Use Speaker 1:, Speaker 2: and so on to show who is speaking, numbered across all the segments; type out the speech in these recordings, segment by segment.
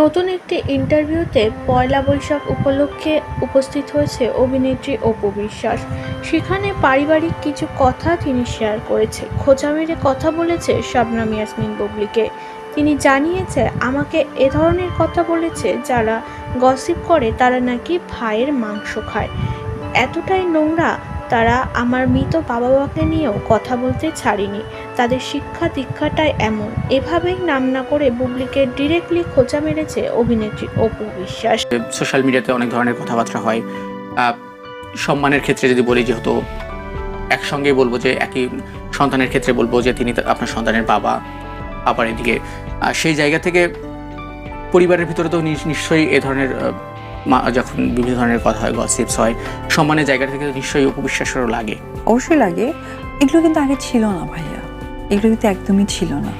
Speaker 1: নতুন একটি ইন্টারভিউতে পয়লা বৈশাখ উপলক্ষে উপস্থিত হয়েছে অভিনেত্রী অপু বিশ্বাস। সেখানে পারিবারিক কিছু কথা তিনি শেয়ার করেছে, খোঁচা মেরে কথা বলেছে শবনম ইয়াসমিন বুবলিকে। তিনি জানিয়েছে, আমাকে এ ধরনের কথা বলেছে যারা গসিপ করে তারা নাকি ভাইয়ের মাংস খায়। এতটাই নোংরা, তারা আমার মৃত বাবা মাকে নিয়েও কথা বলতে ছাড়েনি। তাদের শিক্ষা দীক্ষাটাই এমন। এভাবেই নাম না করে বুবলিকে ডিরেক্টলি খোঁচা মেরেছে অভিনেত্রী অপু বিশ্বাস।
Speaker 2: সোশ্যাল মিডিয়াতে অনেক ধরনের কথাবার্তা হয়। সম্মানের ক্ষেত্রে যদি বলি, যেহেতু একসঙ্গেই বলবো যে একই সন্তানের ক্ষেত্রে বলবো যে তিনি আপনার সন্তানের বাবা। আবার এদিকে সেই জায়গা থেকে পরিবারের ভিতরে তো নিশ্চয়ই এ ধরনের যখন বিভিন্ন ধরনের কথা হয়, গসিপস হয়, সম্মানের জায়গা থেকে নিশ্চয়ই উপবিশ্বাসেরও লাগে।
Speaker 3: অবশ্যই লাগে। এগুলো কিন্তু আগে ছিল না ভাইয়া, এগুলো কিন্তু একদমই ছিল না।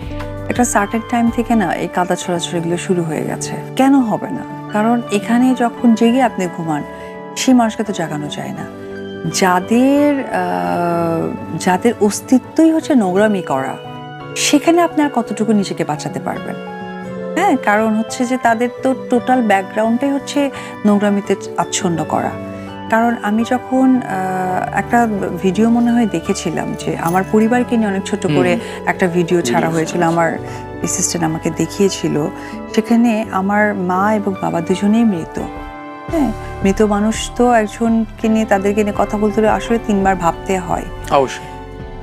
Speaker 3: একটা সার্টেন টাইম থেকে না এই কাদা ছড়াছড়িগুলো শুরু হয়ে গেছে। কেন হবে না? কারণ এখানে যখন জেগে আপনি ঘুমান, সেই মানুষকে তো জাগানো যায় না। যাদের অস্তিত্বই হচ্ছে নোংরামি করা, সেখানে আপনি আর কতটুকু নিজেকে বাঁচাতে পারবেন? হ্যাঁ, কারণ হচ্ছে যে তাদের তো টোটাল ব্যাকগ্রাউন্ডটাই হচ্ছে নোংরামিতে আচ্ছন্ন করা। কারণ আমি যখন একটা ভিডিও মনে হয় দেখেছিলাম যে আমার পরিবারকে নিয়ে অনেক ছোট করে একটা ভিডিও ছাড়া হয়েছিল, আমার অ্যাসিস্ট্যান্ট আমাকে দেখিয়েছিল। সেখানে আমার মা এবং বাবা দুজনেই মৃত। হ্যাঁ, মৃত মানুষ তো একজনকে নিয়ে, তাদেরকে নিয়ে কথা বলতে হলে আসলে 3 বার ভাবতে হয়।
Speaker 2: অবশ্যই।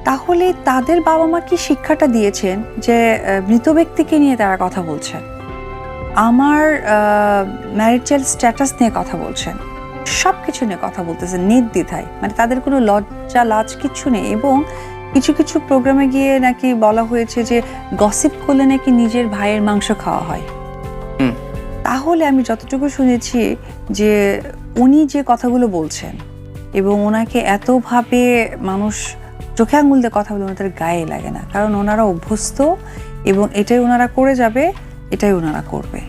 Speaker 3: তাহলে তাদের বাবা মা কি শিক্ষাটা দিয়েছেন যে মৃত ব্যক্তিকে নিয়ে তারা কথা বলছেন, আমার ম্যারিটাল স্ট্যাটাস নিয়ে কথা বলছেন, সব কিছু নিয়ে কথা বলতেছেন নির্দ্বিধায়। মানে তাদের কোনো লজ্জা লাজ কিচ্ছু নেই। এবং কিছু কিছু প্রোগ্রামে গিয়ে নাকি বলা হয়েছে যে গসিপ করলে নাকি নিজের ভাইয়ের মাংস খাওয়া হয়। তাহলে আমি যতটুকু শুনেছি যে উনি যে কথাগুলো বলছেন এবং ওনাকে এতভাবে মানুষ চোখে আঙুল দিয়ে কথা বলে ওনাদের গায়ে লাগে না, কারণ ওনারা অভ্যস্ত এবং এটাই ওনারা করে যাবে, এটাই ওনারা করবে।